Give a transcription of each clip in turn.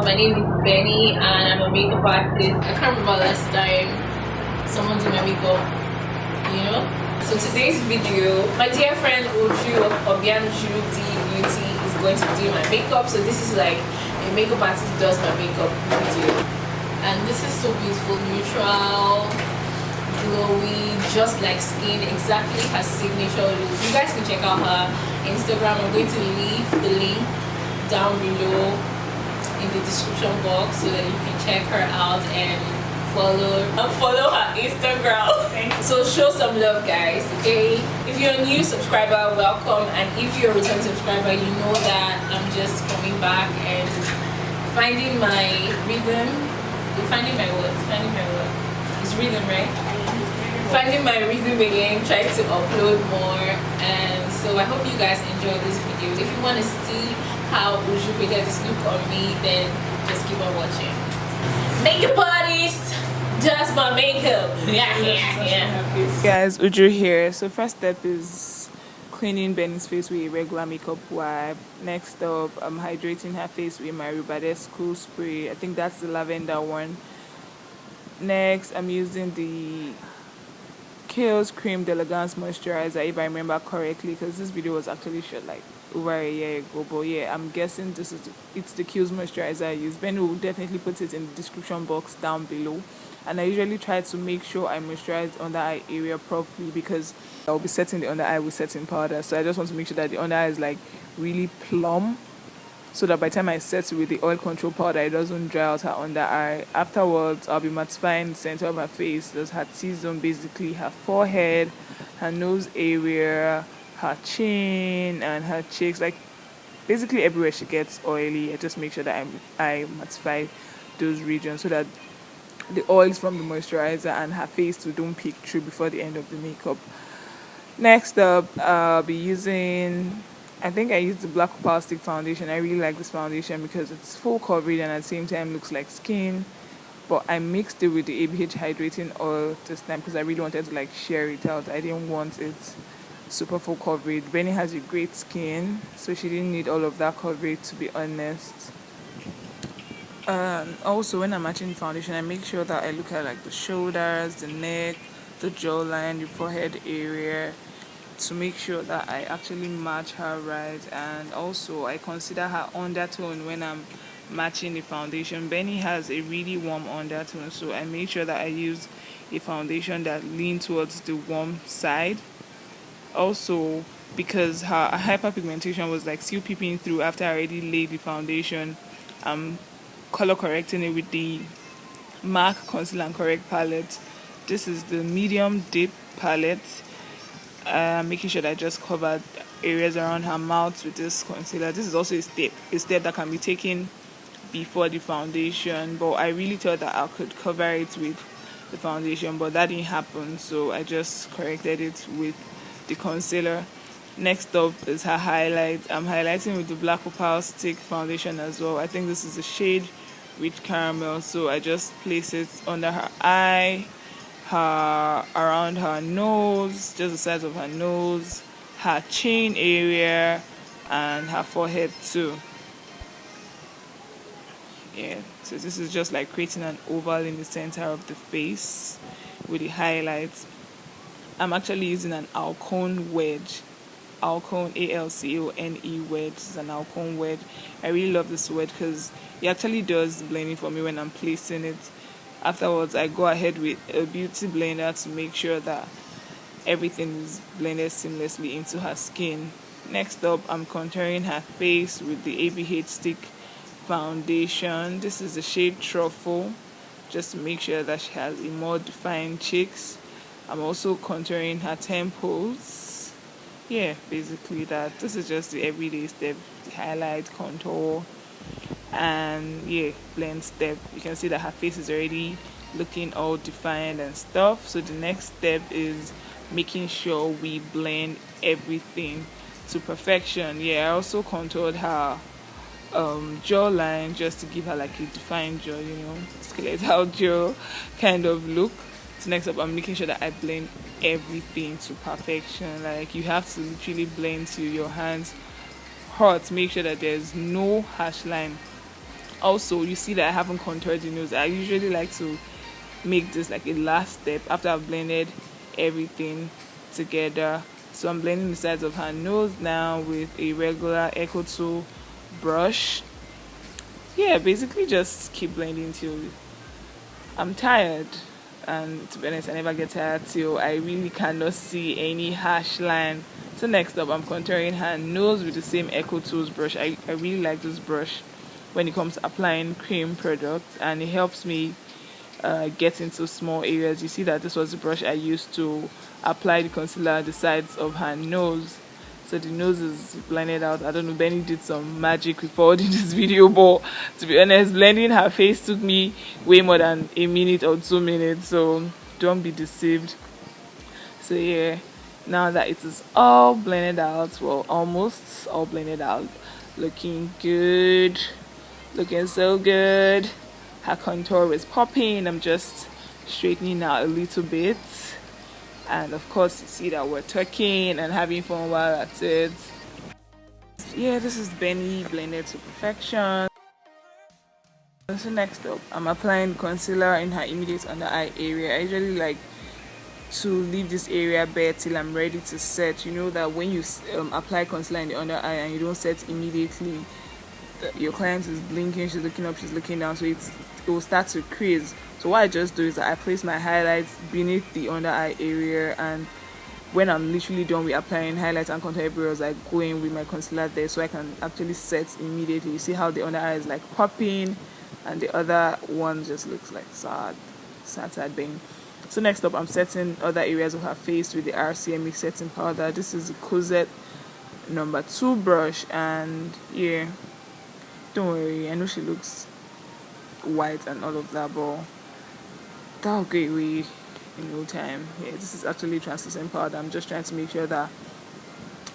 my name is Benny and I'm a makeup artist. I can't remember last time someone did my makeup, you know. So today's video, my dear friend Uju of Obianuju Beauty is going to do my makeup. So this is like a makeup artist does my makeup video. And this is so beautiful, neutral, glowy, just like skin, exactly her signature look. You guys can check out her Instagram. I'm going to leave the link down below in the description box so that you can check her out and follow her Instagram. So show some love, guys, okay? If you're a new subscriber, welcome, and if you're a return subscriber, you know that I'm just coming back and finding my rhythm. Finding my what? It's rhythm, right? Finding my rhythm again, trying to upload more, and so I hope you guys enjoy this video. If you want to see how Uju created this look on me, then just keep on watching. Makeup artist does my makeup. Yeah. Guys, Uju here. So first step is cleaning Benny's face with a regular makeup wipe. Next up, I'm hydrating her face with my Badescu spray. I think that's the lavender one. Next, I'm using the Keihls Creme Delegance moisturizer, if I remember correctly, because this video was actually shot like over a year ago. But yeah, I'm guessing it's the Keihls moisturizer I use. Ben will definitely put it in the description box down below. And I usually try to make sure I moisturize under eye area properly, because I'll be setting the under eye with setting powder. So I just want to make sure that the under eye is like really plump, so that by the time I set it with the oil control powder, it doesn't dry out her under eye. Afterwards, I'll be mattifying the center of her face. There's her T-zone, basically her forehead, her nose area, her chin, and her cheeks. Like basically everywhere she gets oily, I just make sure that I mattify those regions so that the oils from the moisturizer and her face too don't peek through before the end of the makeup. Next up, I'll be using, I think I used the black Opal Stick Foundation. I really like this foundation because it's full coverage and at the same time looks like skin. But I mixed it with the ABH hydrating oil this time because I really wanted to like share it out. I didn't want it super full coverage. Benny has a great skin, so she didn't need all of that coverage, to be honest. Also, when I'm matching the foundation, I make sure that I look at like the shoulders, the neck, the jawline, the forehead area, to make sure that I actually match her right. And also I consider her undertone when I'm matching the foundation. Benny has a really warm undertone, so I make sure that I use a foundation that leans towards the warm side. Also, because her hyperpigmentation was like still peeping through after I already laid the foundation, I'm color correcting it with the MAC Conceal and Correct palette. This is the medium dip palette. Making sure that I just covered areas around her mouth with this concealer. This is also a step that can be taken before the foundation, but I really thought that I could cover it with the foundation, but that didn't happen, so I just corrected it with the concealer. Next up is her highlight. I'm highlighting with the black Opal Stick Foundation as well. I think this is the shade Rich Caramel, so I just place it under her eye, around her nose, just the sides of her nose, her chin area, and her forehead too. Yeah, so this is just like creating an oval in the center of the face with the highlights. I'm actually using an aucoin wedge. Aucoin, ALCONE wedge. It's an aucoin wedge. I really love this wedge because it actually does the blending for me when I'm placing it. Afterwards, I go ahead with a beauty blender to make sure that everything is blended seamlessly into her skin. Next up, I'm contouring her face with the ABH Stick Foundation. This is the shade Truffle, just to make sure that she has a more defined cheeks. I'm also contouring her temples. Yeah, basically that. This is just the everyday step, the highlight, contour, and yeah, blend step. You can see that her face is already looking all defined and stuff. So the next step is making sure we blend everything to perfection. Yeah, I also contoured her jawline just to give her like a defined jaw, you know, skeletal jaw kind of look. So next up, I'm making sure that I blend everything to perfection. Like, you have to literally blend till your hands hurt. Make sure that there's no harsh line Also, you see that I haven't contoured the nose. I usually like to make this like a last step after I've blended everything together. So I'm blending the sides of her nose now with a regular Echo Tool brush. Yeah, basically just keep blending till I'm tired. And to be honest, I never get tired till I really cannot see any harsh line. So next up, I'm contouring her nose with the same Echo Tools brush. I really like this brush when it comes to applying cream products, and it helps me get into small areas. You see that this was the brush I used to apply the concealer at the sides of her nose. So the nose is blended out. I don't know, Benny did some magic recording this video, but to be honest, blending her face took me way more than a minute or 2 minutes, so don't be deceived. So yeah, now that it is all blended out, well, almost all blended out, looking good, looking so good. Her contour is popping. I'm just straightening out a little bit. And of course, you see that we're talking and having fun while at it. Yeah, this is Benny blended to perfection. So next up, I'm applying concealer in her immediate under eye area. I usually like to leave this area bare till I'm ready to set. You know that when you apply concealer in the under eye and you don't set immediately, your client is blinking, she's looking up, she's looking down, so it will start to crease. So what I just do is that I place my highlights beneath the under eye area, and when I'm literally done with applying highlights and contour everywhere, I go in with my concealer there so I can actually set immediately. You see how the under eye is like popping and the other one just looks like sad bang. So next up, I'm setting other areas of her face with the RCMA setting powder. This is the Cosette number 2 brush, and yeah, don't worry, I know she looks white and all of that, but that'll go away in no time. Yeah, this is actually translucent powder. I'm just trying to make sure that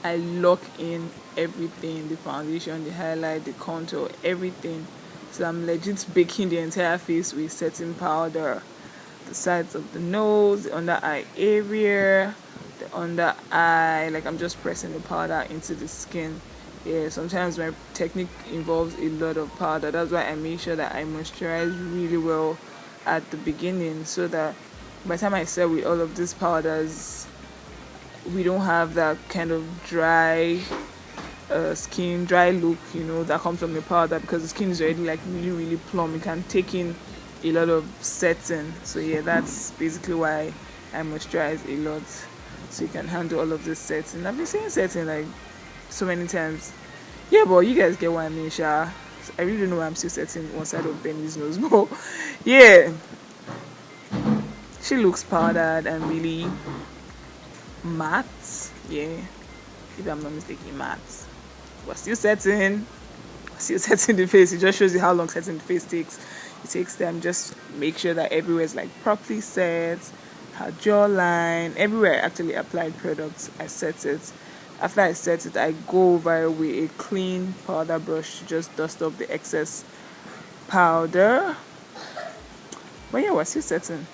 I lock in everything, the foundation, the highlight, the contour, everything. So I'm legit baking the entire face with setting powder. The sides of the nose, the under eye area, the under eye, like I'm just pressing the powder into the skin. Yeah, sometimes my technique involves a lot of powder. That's why I make sure that I moisturize really well at the beginning, so that by the time I set with all of these powders, we don't have that kind of dry skin, dry look, you know, that comes from the powder, because the skin is already like really plump. It can take in a lot of setting. So yeah, that's basically why I moisturize a lot, so you can handle all of this setting. I've been saying setting like so many times. Yeah, but you guys get what I mean, Sha. I really don't know why I'm still setting one side of Benny's nose, but yeah, she looks powdered and really matte. Yeah, if I'm not mistaken, matte. We're still setting the face. It just shows you how long setting the face takes. It takes time. Just make sure that everywhere is like properly set. Her jawline, everywhere I actually applied products, I set it. After I set it, I go over it with a clean powder brush to just dust off the excess powder. But yeah, we're still setting.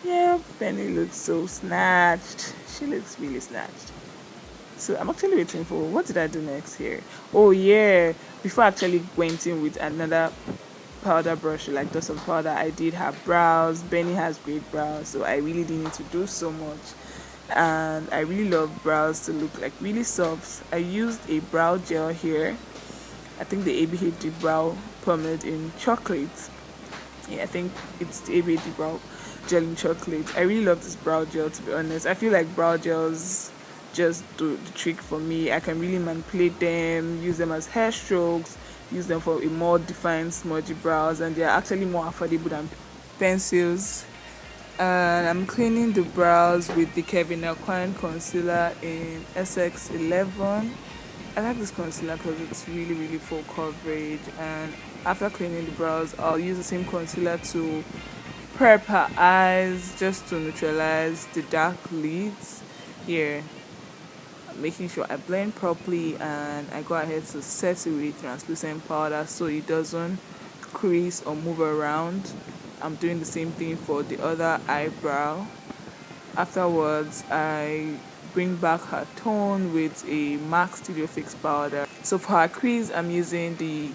Yeah, Penny looks so snatched. She looks really snatched. So I'm actually waiting for, what did I do next here? Oh yeah, before I actually went in with another powder brush, like dust of powder, I did her brows. Benny has great brows, so I really didn't need to do so much. And I really love brows to look like really soft. I used a brow gel here. I think the ABHD brow pomade in chocolate. Yeah, I think it's the ABHD brow gel in chocolate. I really love this brow gel, to be honest. I feel like brow gels just do the trick for me. I can really manipulate them, use them as hair strokes, use them for a more defined smudgy brows, and they're actually more affordable than pencils. And I'm cleaning the brows with the Kevyn aucoin concealer in SX11. I like this concealer because it's really full coverage. And after cleaning the brows, I'll use the same concealer to prep her eyes, just to neutralize the dark lids here. Making sure I blend properly, and I go ahead to set it with translucent powder so it doesn't crease or move around. I'm doing the same thing for the other eyebrow. Afterwards, I bring back her tone with a MAC Studio Fix powder. So for her crease, I'm using the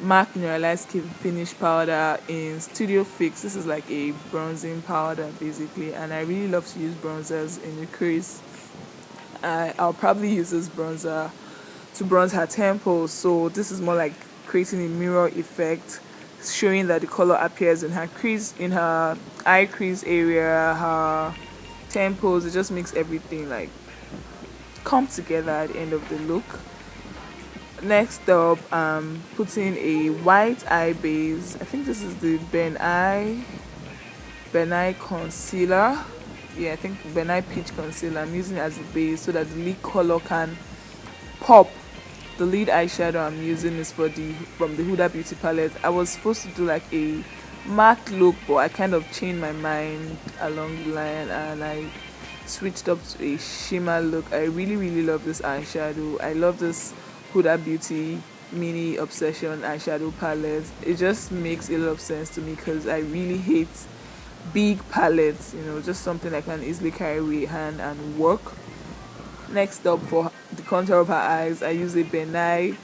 MAC Mineralize Finish powder in Studio Fix. This is like a bronzing powder basically, and I really love to use bronzers in the crease. I'll probably use this bronzer to bronze her temples, so this is more like creating a mirror effect, showing that the color appears in her crease, in her eye crease area, her temples. It just makes everything like come together at the end of the look. Next up, I'm putting a white eye base. I think this is the Ben Eye concealer. Yeah, I think Ben Eye Peach concealer. I'm using it as a base so that the lid color can pop. The lid eyeshadow I'm using is from the Huda Beauty palette. I was supposed to do like a matte look, but I kind of changed my mind along the line and I switched up to a shimmer look. I really love this eyeshadow. I love this Huda Beauty mini obsession eyeshadow palette. It just makes a lot of sense to me because I really hate big palettes, you know, just something I can easily carry with hand and work. Next up, for the contour of her eyes, I use a Benai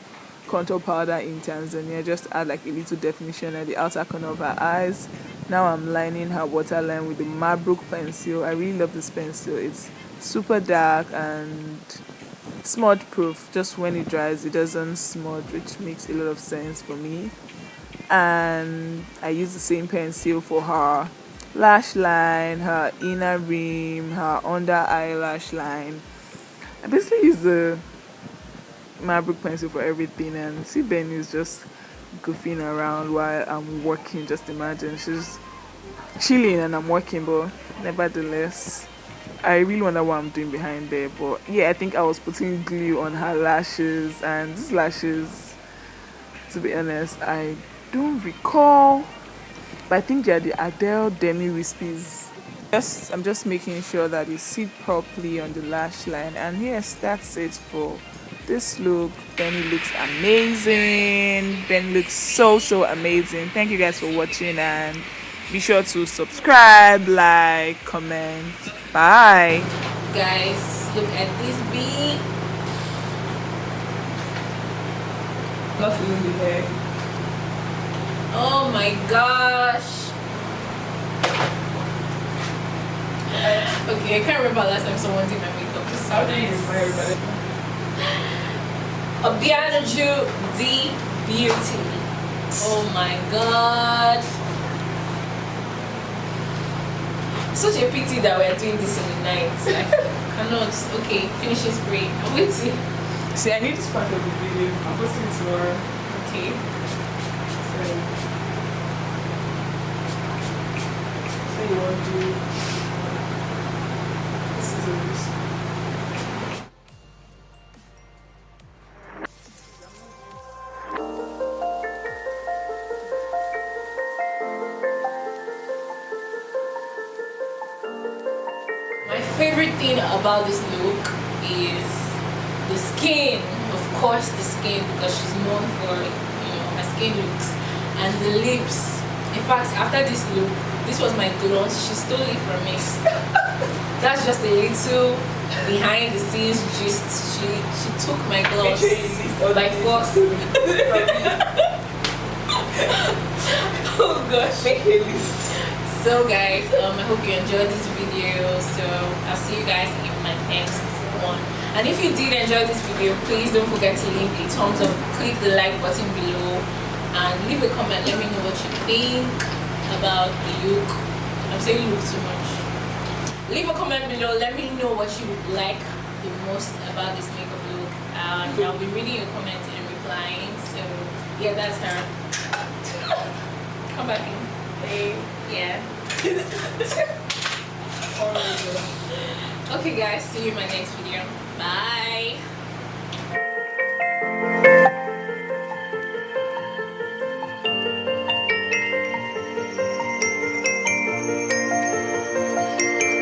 contour powder in Tanzania just to add like a little definition at the outer corner of her eyes. Now I'm lining her waterline with the Marbrook pencil. I really love this pencil. It's super dark and smudge proof. Just when it dries it doesn't smudge, which makes a lot of sense for me. And I use the same pencil for her lash line, her inner rim, her under eyelash line. I basically use the Marbrook pencil for everything, and see Ben is just goofing around while I'm working. Just imagine, she's chilling and I'm working, but nevertheless I really wonder what I'm doing behind there. But yeah, I think I was putting glue on her lashes, and these lashes, to be honest, I don't recall, but I think they're the Adele Demi Wispies. I'm just making sure that it sit properly on the lash line, and yes, that's it for this look. Benny looks amazing. Ben looks so amazing. Thank you guys for watching, and be sure to subscribe, like, comment. Bye Guys, look at this bee. not feeling the hair. Oh my gosh. Okay, I can't remember last time someone did my makeup. This is so nice. Obianuju D Beauty. Oh my god. Such a pity that we're doing this in the night. I cannot. Okay, finishing spray. I'm waiting. See, I need this part of the video. I'm posting it tomorrow. Okay. So you want to scissors. My favorite thing about this look is the skin. Of course, the skin, because she's known for, you know, her skin looks, and the lips. In fact, after this look, this was my gloss. She stole it from me. That's just a little behind the scenes gist. She took my gloss by force. Oh gosh. Make a list. So guys, I hope you enjoyed this video. So I'll see you guys in my next one. And if you did enjoy this video, please don't forget to leave a thumbs up, click the like button below, and leave a comment. Let me know what you think about the look. I'm saying look too much. Leave a comment below. Let me know what you like the most about this makeup look. And I'll be reading your comments and replying. So yeah, that's her. Come back in. Hey. Yeah. Okay guys, see you in my next video. Bye.